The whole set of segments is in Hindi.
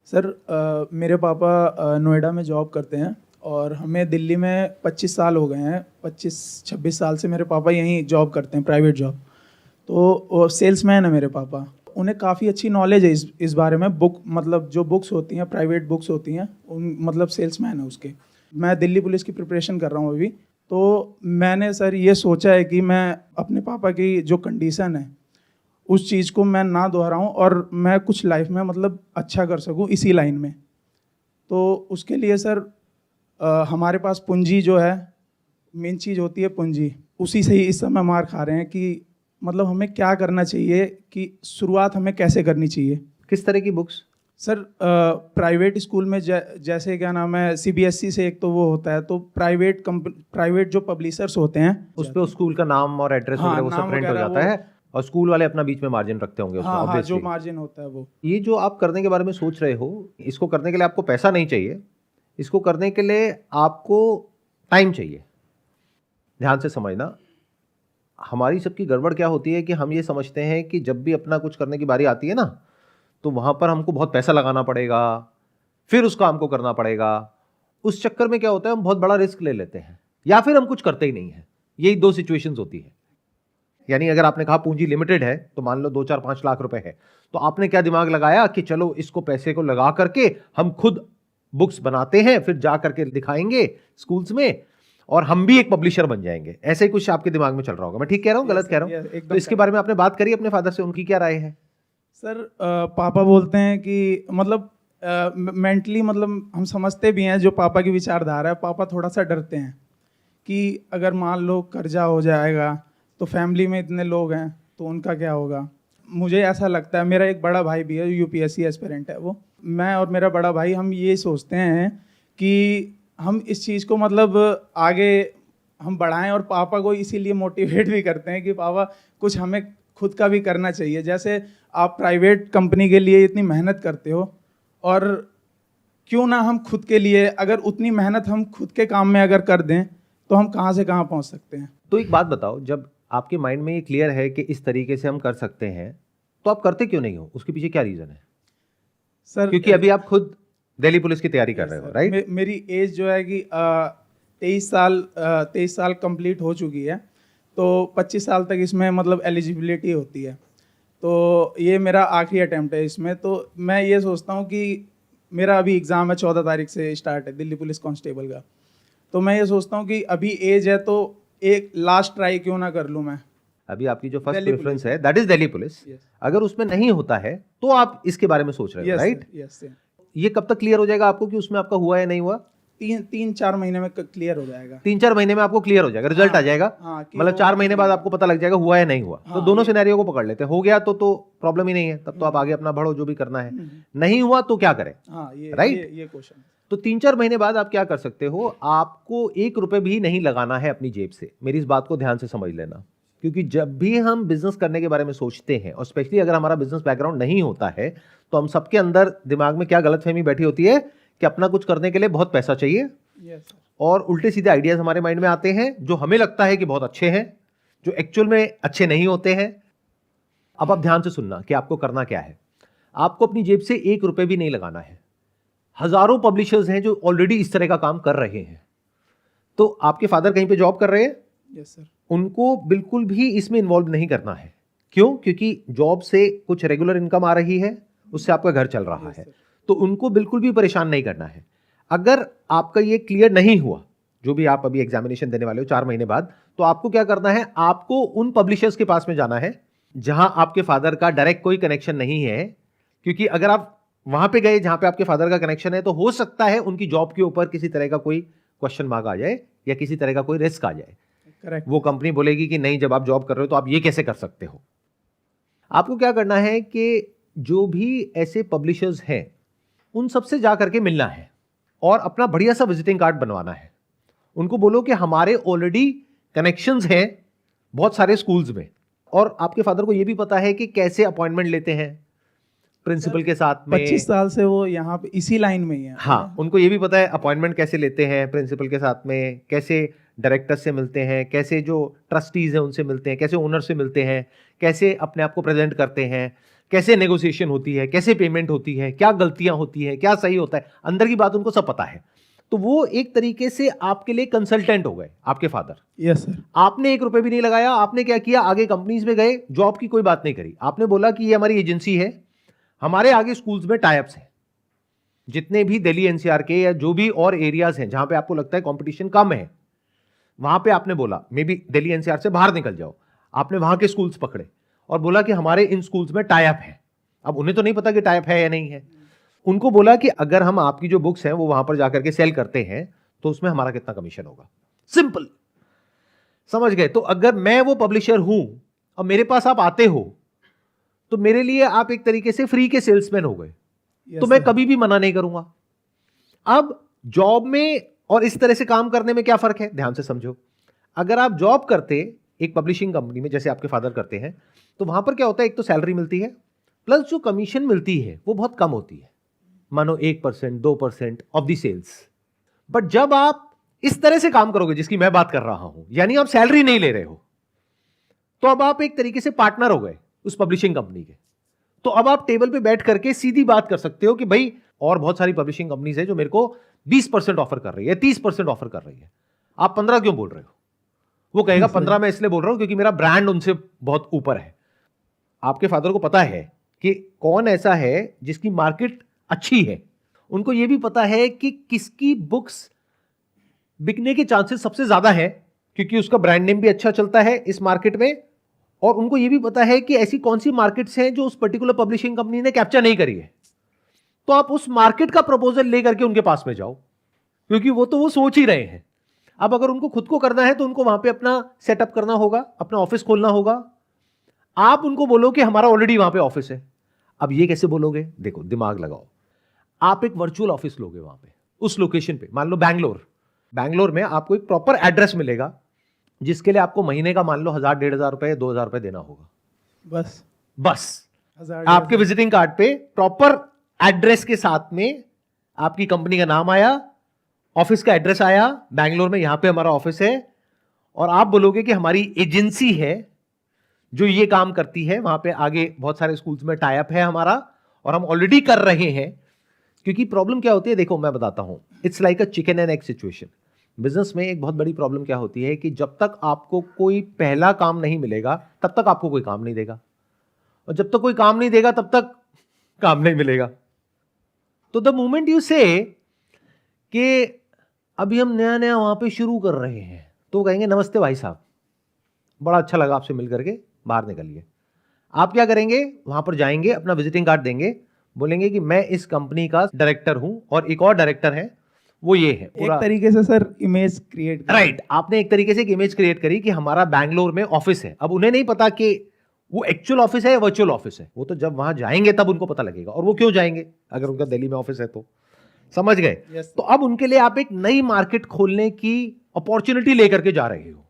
सर मेरे पापा नोएडा में जॉब करते हैं और हमें दिल्ली में 25 साल हो गए हैं। 25-26 साल से मेरे पापा यहीं जॉब करते हैं, प्राइवेट जॉब। तो वो सेल्समैन है मेरे पापा। उन्हें काफ़ी अच्छी नॉलेज है इस बारे में। बुक मतलब जो बुक्स होती हैं, प्राइवेट बुक्स होती हैं, उन मतलब सेल्समैन है उसके। मैं दिल्ली पुलिस की प्रिपरेशन कर रहा हूँ अभी। तो मैंने सर ये सोचा है कि मैं अपने पापा की जो कंडीशन है उस चीज़ को मैं ना दोहराऊं और मैं कुछ लाइफ में मतलब अच्छा कर सकूं इसी लाइन में। तो उसके लिए सर हमारे पास पूंजी जो है, मेन चीज़ होती है पूंजी। उसी से ही इस समय मार खा रहे हैं कि मतलब हमें क्या करना चाहिए, कि शुरुआत हमें कैसे करनी चाहिए। किस तरह की बुक्स? सर प्राइवेट स्कूल में जैसे क्या नाम है, सीबीएसई से एक तो वो होता है, तो प्राइवेट जो पब्लिशर्स होते हैं उस पे स्कूल का नाम और एड्रेस हाँ वगैरह वो सब नाम प्रिंट हो वगैरह जाता वो, है और स्कूल वाले अपना बीच में मार्जिन रखते होंगे उसमें हाँ हाँ जो ऑब्वियसली। मार्जिन होता है वो। ये जो आप करने के बारे में सोच रहे हो, इसको करने के लिए आपको पैसा नहीं चाहिए, इसको करने के लिए आपको टाइम चाहिए। ध्यान से समझना, हमारी सबकी गड़बड़ क्या होती है कि हम ये समझते हैं कि जब भी अपना कुछ करने की बारी आती है ना, तो वहां पर हमको बहुत पैसा लगाना पड़ेगा, फिर उस काम को करना पड़ेगा। उस चक्कर में क्या होता है, हम बहुत बड़ा रिस्क ले लेते हैं या फिर हम कुछ करते ही नहीं है। यही दो सिचुएशंस होती है। यानी अगर आपने कहा पूंजी लिमिटेड है, तो मान लो 2-4-5 लाख रुपए है, तो आपने क्या दिमाग लगाया कि चलो इसको पैसे को लगा करके हम खुद बुक्स बनाते हैं, फिर जा करके दिखाएंगे स्कूल्स में और हम भी एक पब्लिशर बन जाएंगे। ऐसे ही कुछ आपके दिमाग में चल रहा होगा। मैं ठीक कह रहा हूं, गलत कह रहा हूं? तो इसके बारे में आपने बात करी अपने फादर से, उनकी क्या राय है? सर पापा बोलते हैं कि मतलब मेंटली मतलब हम समझते भी हैं जो पापा की विचारधारा है। पापा थोड़ा सा डरते हैं कि अगर मान लो कर्जा हो जाएगा तो फैमिली में इतने लोग हैं तो उनका क्या होगा। मुझे ऐसा लगता है, मेरा एक बड़ा भाई भी है, यूपीएससी एस्पिरेंट है वो। मैं और मेरा बड़ा भाई हम ये सोचते हैं कि हम इस चीज़ को मतलब आगे हम बढ़ाएं, और पापा को इसीलिए मोटिवेट भी करते हैं कि पापा कुछ हमें खुद का भी करना चाहिए। जैसे आप प्राइवेट कंपनी के लिए इतनी मेहनत करते हो, और क्यों ना हम खुद के लिए अगर उतनी मेहनत हम खुद के काम में अगर कर दें तो हम कहाँ से कहाँ पहुँच सकते हैं। तो एक बात बताओ, जब आपके माइंड में ये क्लियर है कि इस तरीके से हम कर सकते हैं, तो आप करते क्यों नहीं हो? उसके पीछे क्या रीजन है? सर क्योंकि अभी आप खुद दिल्ली पुलिस की तैयारी कर रहे हो, राइट? मेरी एज जो है कि 23 साल कंप्लीट हो चुकी है। तो 25 साल तक इसमें मतलब एलिजिबिलिटी होती है। तो ये मेरा आखिरी अटेम्प्ट है इसमें। तो मैं ये सोचता हूँ कि मेरा अभी एग्ज़ाम है, 14 तारीख से स्टार्ट है दिल्ली पुलिस कांस्टेबल का। तो मैं ये सोचता हूँ कि अभी एज है तो एक लास्ट ट्राई क्यों ना कर लूँ मैं। अभी आपकी जो फर्स्ट दिल्ली प्रेफरेंस पुलिस है that is Delhi police. Yes अगर उसमें नहीं होता है तो आप इसके बारे में सोच रहे हो, यस राइट? यस। ये कब तक क्लियर हो जाएगा आपको कि उसमें आपका हुआ या नहीं हुआ? 3-4 महीने में क्लियर हो जाएगा। 3-4 महीने में आपको क्लियर हो जाएगा, रिजल्ट आ जाएगा। हाँ कि मतलब हो 4 गया महीने कि बाद नहीं आपको पता लग जाएगा हुआ या नहीं हुआ। तो हाँ, दोनों ये सिनेरियो को पकड़ लेते हैं। हो गया तो प्रॉब्लम ही नहीं है, तब तो आप आगे अपना बढ़ो, जो भी करना है। नहीं हुआ तो क्या करें, हाँ राइट? ये क्वेश्चन। तो 3-4 महीने बाद आप क्या कर सकते हो, आपको 1 रुपए भी नहीं लगाना है अपनी जेब से। मेरी इस बात को ध्यान से समझ लेना, क्योंकि जब भी हम बिजनेस करने के बारे में सोचते हैं, और स्पेशली अगर हमारा बिजनेस बैकग्राउंड नहीं होता है, तो हम सबके अंदर दिमाग में क्या गलतफहमी बैठी होती है कि अपना कुछ करने के लिए बहुत पैसा चाहिए, यस और उल्टे सीधे आइडियाज हमारे माइंड में आते हैं जो हमें लगता है कि बहुत अच्छे हैं, जो एक्चुअल में अच्छे नहीं होते हैं। अब आप ध्यान से सुनना कि आपको करना क्या है। आपको अपनी जेब से 1 रुपए भी नहीं लगाना है। हजारों पब्लिशर्स हैं जो ऑलरेडी इस तरह का काम कर रहे हैं। तो आपके फादर कहीं पे जॉब कर रहे हैं, यस सर। उनको बिल्कुल भी इसमें इन्वॉल्व नहीं करना है। क्यों? क्योंकि जॉब से कुछ रेगुलर इनकम आ रही है, उससे आपका घर चल रहा है। तो उनको बिल्कुल भी परेशान नहीं करना है। अगर आपका ये क्लियर नहीं हुआ, जो भी आप अभी एग्जामिनेशन देने वाले हो 4 महीने बाद, तो आपको क्या करना है, आपको उन पब्लिशर्स के पास में जाना है जहां आपके फादर का डायरेक्ट कोई कनेक्शन नहीं है। क्योंकि अगर आप वहां पे गए जहां पे आपके फादर का कनेक्शन है, तो हो सकता है उनकी जॉब के ऊपर किसी तरह का कोई क्वेश्चन मार्क आ जाए या किसी तरह का कोई रिस्क आ जाए। करेक्ट। वो कंपनी बोलेगी कि नहीं, जब आप जॉब कर रहे हो तो आप ये कैसे कर सकते हो। आपको क्या करना है कि जो भी ऐसे पब्लिशर्स हैं उन सबसे जा करके मिलना है और अपना बढ़िया सा विजिटिंग कार्ड बनवाना है। उनको बोलो कि हमारे ऑलरेडी कनेक्शंस हैं बहुत सारे स्कूल्स में, और आपके फादर को यह भी पता है कि कैसे अपॉइंटमेंट लेते हैं प्रिंसिपल के साथ में। 25 साल से वो यहाँ पे इसी लाइन में ही है। हाँ, उनको ये भी पता है अपॉइंटमेंट कैसे लेते हैं प्रिंसिपल के साथ में, कैसे डायरेक्टर से मिलते हैं, कैसे जो ट्रस्टीज हैं उनसे मिलते हैं, कैसे ओनर से मिलते हैं, कैसे अपने आप को प्रेजेंट करते हैं, कैसे नेगोशिएशन होती है, कैसे पेमेंट होती है, क्या गलतियां होती है, क्या सही होता है, अंदर की बात उनको सब पता है। तो वो एक तरीके से आपके लिए कंसल्टेंट हो गए, आपके फादर। Yes sir. आपने 1 रुपए भी नहीं लगाया, आपने क्या किया, आगे कंपनीज में गए, जॉब की कोई बात नहीं करी, आपने बोला कि ये हमारी एजेंसी है, हमारे आगे स्कूल्स में टाइप्स हैं, जितने भी दिल्ली एनसीआर के या जो भी और एरियाज हैं जहां पे आपको लगता है कंपटीशन कम है, वहां पे आपने बोला मे बी दिल्ली एनसीआर से बाहर निकल जाओ, आपने वहां के स्कूल्स पकड़े और बोला कि हमारे इन स्कूल्स में टाइप है। अब उन्हें तो नहीं पता कि टाइप है या नहीं है, उनको बोला कि अगर हम आपकी जो बुक्स हैं वो वहां पर जाकर के सेल करते हैं तो उसमें हमारा कितना कमीशन होगा। सिंपल, समझ गए? तो अगर मैं वो पब्लिशर हूं और मेरे पास आप आते हो तो मेरे लिए आप एक तरीके से फ्री के सेल्समैन हो गए। तो मैं कभी भी मना नहीं करूंगा। अब जॉब में और इस तरह से काम करने में क्या फर्क है, ध्यान से समझो। अगर आप जॉब करते एक पब्लिशिंग कंपनी में जैसे आपके फादर करते हैं, तो वहां पर क्या होता है, एक तो सैलरी मिलती है, प्लस जो कमीशन मिलती है वो बहुत कम होती है, मानो 1% 2% ऑफ द सेल्स। बट जब आप इस तरह से काम करोगे जिसकी मैं बात कर रहा हूं, यानी आप सैलरी नहीं ले रहे हो, तो अब आप एक तरीके से पार्टनर हो गए उस पब्लिशिंग कंपनी के। तो अब आप टेबल पे बैठ करके सीधी बात कर सकते हो कि भाई और बहुत सारी पब्लिशिंग कंपनीज है जो मेरे को 20% ऑफर कर रही है, 30% ऑफर कर रही है, आप 15 क्यों बोल रहे हो? वो कहेगा 15 मैं इसलिए बोल रहा हूं क्योंकि मेरा ब्रांड उनसे बहुत ऊपर है। आपके फादर को पता है कि कौन ऐसा है जिसकी मार्केट अच्छी है, उनको यह भी पता है कि किसकी बुक्स बिकने के चांसेस सबसे ज्यादा है क्योंकि उसका ब्रांड नेम भी अच्छा चलता है इस मार्केट में, और उनको यह भी पता है कि ऐसी कौन सी मार्केट्स हैं जो उस पर्टिकुलर पब्लिशिंग कंपनी ने कैप्चर नहीं करी है। तो आप उस मार्केट का प्रपोजल लेकर के उनके पास में जाओ, क्योंकि वो सोच ही रहे हैं। अब अगर उनको खुद को करना है तो उनको वहां पे अपना सेटअप करना होगा, अपना ऑफिस खोलना होगा। आप उनको बोलो कि हमारा ऑलरेडी वहां पे ऑफिस है। अब ये कैसे बोलोगे, देखो दिमाग लगाओ। आप एक वर्चुअल ऑफिस लोगे वहां पे उस लोकेशन पे, मान लो बैंगलोर में आपको एक प्रॉपर एड्रेस मिलेगा जिसके लिए आपको महीने का मान लो 1000-1500 रुपए 2000 रुपए देना होगा। बस 1000 आपके विजिटिंग कार्ड पे प्रॉपर एड्रेस के साथ में आपकी कंपनी का नाम आया, ऑफिस का एड्रेस आया, बैंगलोर में यहां पे हमारा ऑफिस है, और आप बोलोगे कि हमारी एजेंसी है जो ये काम करती है, वहां पे आगे बहुत सारे स्कूल्स में टाई अप है हमारा और हम ऑलरेडी कर रहे हैं। क्योंकि प्रॉब्लम क्या होती है, देखो मैं बताता हूं, it's like a chicken and egg situation. Business में एक बहुत बड़ी प्रॉब्लम क्या होती है कि जब तक आपको कोई पहला काम नहीं मिलेगा तब तक आपको कोई काम नहीं देगा, और जब तक कोई काम नहीं देगा तब तक काम नहीं मिलेगा। तो द मोमेंट यू से कि अभी हम नया नया वहां पे शुरू कर रहे हैं, तो कहेंगे नमस्ते भाई साहब, बड़ा अच्छा लगा आपसे मिल करके, बाहर निकलिए। आप क्या करेंगे, वहां पर जाएंगे, अपना विजिटिंग कार्ड देंगे, बोलेंगे कि मैं इस कंपनी का डायरेक्टर हूं और एक और डायरेक्टर है, वो ये है। एक तरीके से सर इमेज क्रिएट, राइट, आपने एक तरीके से एक इमेज क्रिएट करी कि हमारा बैंगलोर में ऑफिस है। अब उन्हें नहीं पता कि वो एक्चुअल ऑफिस है या वर्चुअल ऑफिस है, वो तो जब वहां जाएंगे तब उनको पता लगेगा। और वो क्यों जाएंगे अगर उनका दिल्ली में ऑफिस है तो, समझ गए? तो अब उनके लिए आप एक नई मार्केट खोलने की अपॉर्चुनिटी लेकर के जा रहे हो।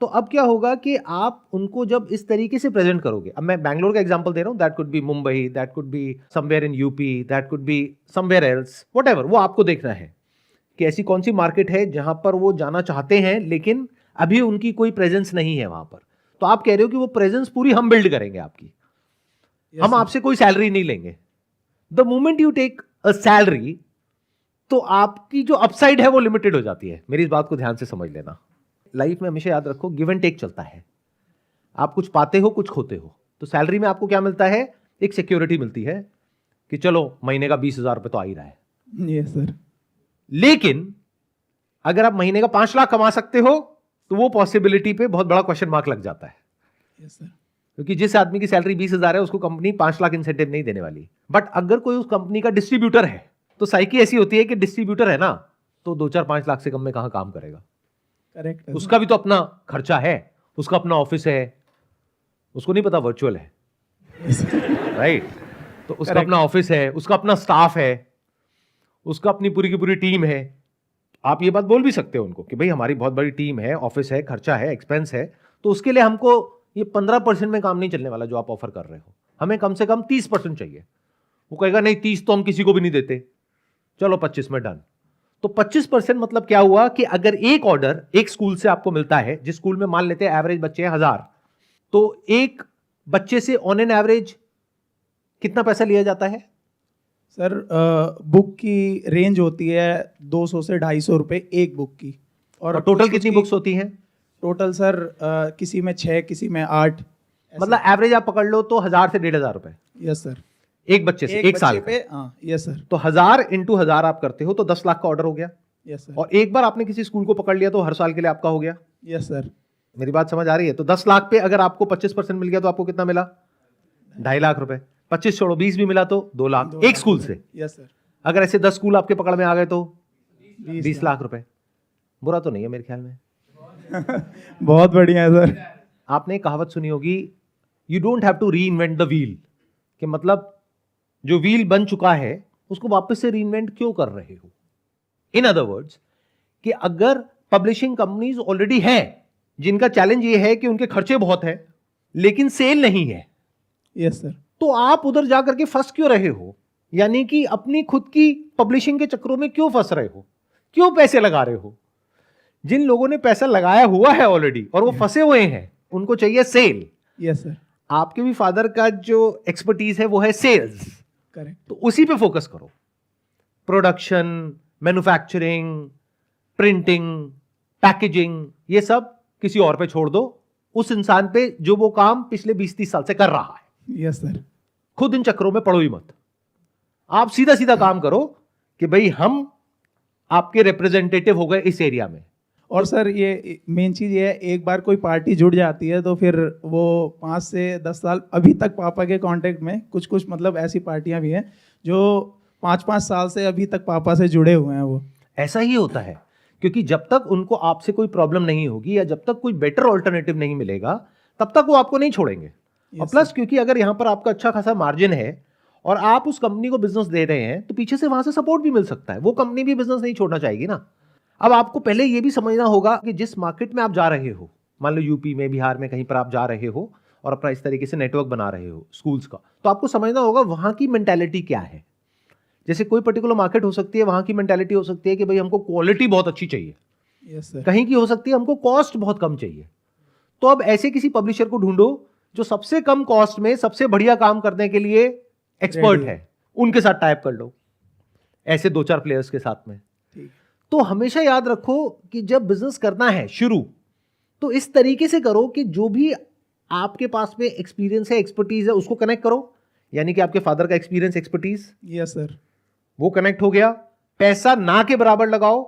तो अब क्या होगा कि आप उनको जब इस तरीके से प्रेजेंट करोगे, अब मैं बैंगलोर का एग्जांपल दे रहा हूं, that could be Mumbai, that could be somewhere in UP, that could be somewhere else, whatever, वो आपको देखना है कि ऐसी कौन सी मार्केट है जहां पर वो जाना चाहते हैं लेकिन अभी उनकी कोई प्रेजेंस नहीं है वहां पर। तो आप कह रहे हो कि वो प्रेजेंस पूरी हम बिल्ड करेंगे आपकी, हम आपसे कोई सैलरी नहीं लेंगे। The moment you take a salary, तो आपकी जो अपसाइड है वो लिमिटेड हो जाती है। मेरी इस बात को ध्यान से समझ लेना। लाइफ में हमेशा याद रखो, गिव एंड टेक चलता है। आप कुछ पाते हो, कुछ खोते हो। तो सैलरी में आपको क्या मिलता है, एक सिक्योरिटी मिलती है कि चलो महीने का 20,000 रुपए तो आ ही रहा है। Yes sir. लेकिन अगर आप महीने का 5 लाख कमा सकते हो तो वो पॉसिबिलिटी पे बहुत बड़ा क्वेश्चन मार्क लग जाता है। Yes sir. क्योंकि जिस आदमी की सैलरी 20,000 है उसको कंपनी 5 लाख इंसेंटिव नहीं देने वाली। बट अगर कोई उस कंपनी का डिस्ट्रीब्यूटर है तो साइकी ऐसी होती है कि डिस्ट्रीब्यूटर है ना, तो 2-4-5 लाख से कम में कहां काम करेगा। करेक्ट। उसका भी तो अपना खर्चा है, उसका अपना ऑफिस है, उसको नहीं पता वर्चुअल है, राइट? तो उसका अपना ऑफिस है, उसका अपना स्टाफ है, उसका अपनी पूरी की पूरी टीम है। आप ये बात बोल भी सकते हो उनको कि भाई हमारी बहुत बड़ी टीम है, ऑफिस है, खर्चा है, एक्सपेंस है, तो उसके लिए हमको ये 15% में काम नहीं चलने वाला जो आप ऑफर कर रहे हो, हमें कम से कम 30% चाहिए। वो कहेगा नहीं 30 तो हम किसी को भी नहीं देते, चलो 25 में डन। तो 25% मतलब क्या हुआ कि अगर एक ऑर्डर एक स्कूल से आपको मिलता है, जिस स्कूल में मान लेते हैं एवरेज बच्चे हैं 1000, तो एक बच्चे से ऑन एन एवरेज कितना पैसा लिया जाता है? सर बुक की रेंज होती है 200 से 250 रुपये एक बुक की। और टोटल कितनी बुक्स होती हैं? टोटल सर किसी में 6, किसी में 8। मतलब एवरेज आप पकड़ लो तो 1000 से 1500 रुपए यस सर। एक बच्चे से, एक साल पे। हाँ यस सर। तो 1000 इंटू 1000 आप करते हो तो 10 लाख का ऑर्डर हो गया। Yes sir. और एक बार आपने किसी स्कूल को पकड़ लिया तो हर साल के लिए आपका हो गया। Yes sir. मेरी बात समझ आ रही है? तो 10 लाख पे अगर आपको 25% मिल गया तो आपको कितना मिला? 2.5 लाख रुपए। 25 छोड़ो, 20 भी मिला तो 2 लाख एक स्कूल से। Yes sir. अगर ऐसे 10 स्कूल आपके पकड़ में आ गए तो 20 लाख रुपए। बुरा तो नहीं है मेरे ख्याल में। बहुत बढ़िया है सर। आपने एक कहावत सुनी होगी, you don't have to reinvent the wheel, कि मतलब जो व्हील बन चुका है उसको वापस से री इन्वेंट क्यों कर रहे हो? इन अदर वर्ड्स, कि अगर पब्लिशिंग कंपनीज ऑलरेडी हैं जिनका चैलेंज ये है कि उनके खर्चे बहुत हैं लेकिन सेल नहीं है, यस सर, तो आप उधर जाकर के फंस क्यों रहे हो? यानी कि अपनी खुद की पब्लिशिंग के चक्करों में क्यों फंस रहे हो? क्यों पैसे लगा रहे हो? जिन लोगों ने पैसा लगाया हुआ है ऑलरेडी और वो फंसे हुए हैं, उनको चाहिए सेल। Yes sir. आपके भी फादर का जो एक्सपर्टीज है वो है सेल्स। करेक्ट। तो उसी पे फोकस करो। प्रोडक्शन, मैन्युफैक्चरिंग, प्रिंटिंग, पैकेजिंग, ये सब किसी और पे छोड़ दो, उस इंसान पे जो वो काम पिछले 20-30 साल से कर रहा है। Yes sir. खुद इन चक्करों में पड़ो ही मत। आप सीधा सीधा काम करो कि भाई हम आपके रिप्रेजेंटेटिव हो गए इस एरिया में। और सर ये मेन चीज़ ये है, एक बार कोई पार्टी जुड़ जाती है तो फिर वो 5 से 10 साल, अभी तक पापा के कांटेक्ट में कुछ कुछ मतलब ऐसी पार्टियां भी हैं जो 5-5 साल से अभी तक पापा से जुड़े हुए हैं। वो ऐसा ही होता है, क्योंकि जब तक उनको आपसे कोई प्रॉब्लम नहीं होगी या जब तक कोई बेटर ऑल्टरनेटिव नहीं मिलेगा तब तक वो आपको नहीं छोड़ेंगे। और प्लस क्योंकि अगर यहां पर आपका अच्छा खासा मार्जिन है और आप उस कंपनी को बिजनेस दे रहे हैं तो पीछे से वहां से सपोर्ट भी मिल सकता है। वो कंपनी भी बिजनेस नहीं छोड़ना चाहेगी ना। अब आपको पहले ये भी समझना होगा कि जिस मार्केट में आप जा रहे हो, मान लो यूपी में, बिहार में, कहीं पर आप जा रहे हो और अपना इस तरीके से नेटवर्क बना रहे हो स्कूल्स का, तो आपको समझना होगा वहां की मेंटालिटी क्या है। जैसे कोई पर्टिकुलर मार्केट हो सकती है, वहां की मेंटालिटी हो सकती है कि भाई हमको क्वालिटी बहुत अच्छी चाहिए। Yes sir. कहीं की हो सकती है हमको कॉस्ट बहुत कम चाहिए। तो अब ऐसे किसी पब्लिशर को ढूंढो जो सबसे कम कॉस्ट में सबसे बढ़िया काम करने के लिए एक्सपर्ट है, उनके साथ टाइप कर लो, ऐसे 2-4 प्लेयर्स के साथ में। तो हमेशा याद रखो कि जब बिजनेस करना है शुरू, तो इस तरीके से करो कि जो भी आपके पास में एक्सपीरियंस है, एक्सपर्टीज है, उसको कनेक्ट करो। यानी कि आपके फादर का एक्सपीरियंस, एक्सपर्टीज, यस सर, वो कनेक्ट हो गया। पैसा ना के बराबर लगाओ।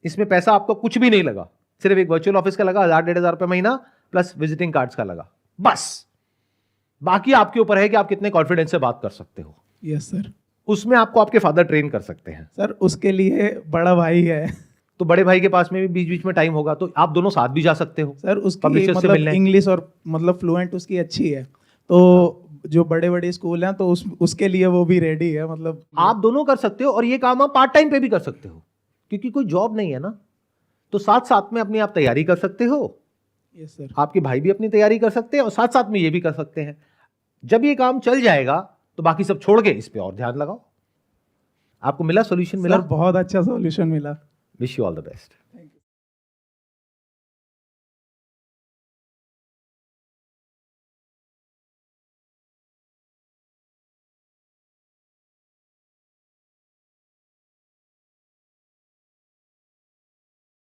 इसमें पैसा आपका कुछ भी नहीं लगा, सिर्फ एक वर्चुअल ऑफिस का लगा 1000-1500 रुपए महीना प्लस विजिटिंग कार्ड्स का लगा, बस। बाकी आपके ऊपर है कि आप कितने कॉन्फिडेंस से बात कर सकते हो। Yes sir. उसमें आपको आपके फादर ट्रेन कर सकते हैं। सर उसके लिए बड़ा भाई है, तो बड़े भाई के पास में भी बीच बीच में टाइम होगा तो आप दोनों साथ भी जा सकते हो। सर उसकी Publishers से मतलब मिलने। इंग्लिश और मतलब फ्लुएंट उसकी अच्छी है, तो जो बड़े बड़े स्कूल हैं तो उसके लिए वो भी रेडी है। मतलब आप दोनों कर सकते हो और ये काम आप पार्ट टाइम पे भी कर सकते हो, क्योंकि कोई जॉब नहीं है ना। तो साथ साथ में अपनी आप तैयारी कर सकते हो। Yes sir. आपके भाई भी अपनी तैयारी कर सकते हैं और साथ साथ में ये भी कर सकते हैं। जब ये काम चल जाएगा तो बाकी सब छोड़ के इस पे और ध्यान लगाओ। आपको मिला, सॉल्यूशन मिला? सर बहुत अच्छा सॉल्यूशन मिला। Wish you all the best. Thank you.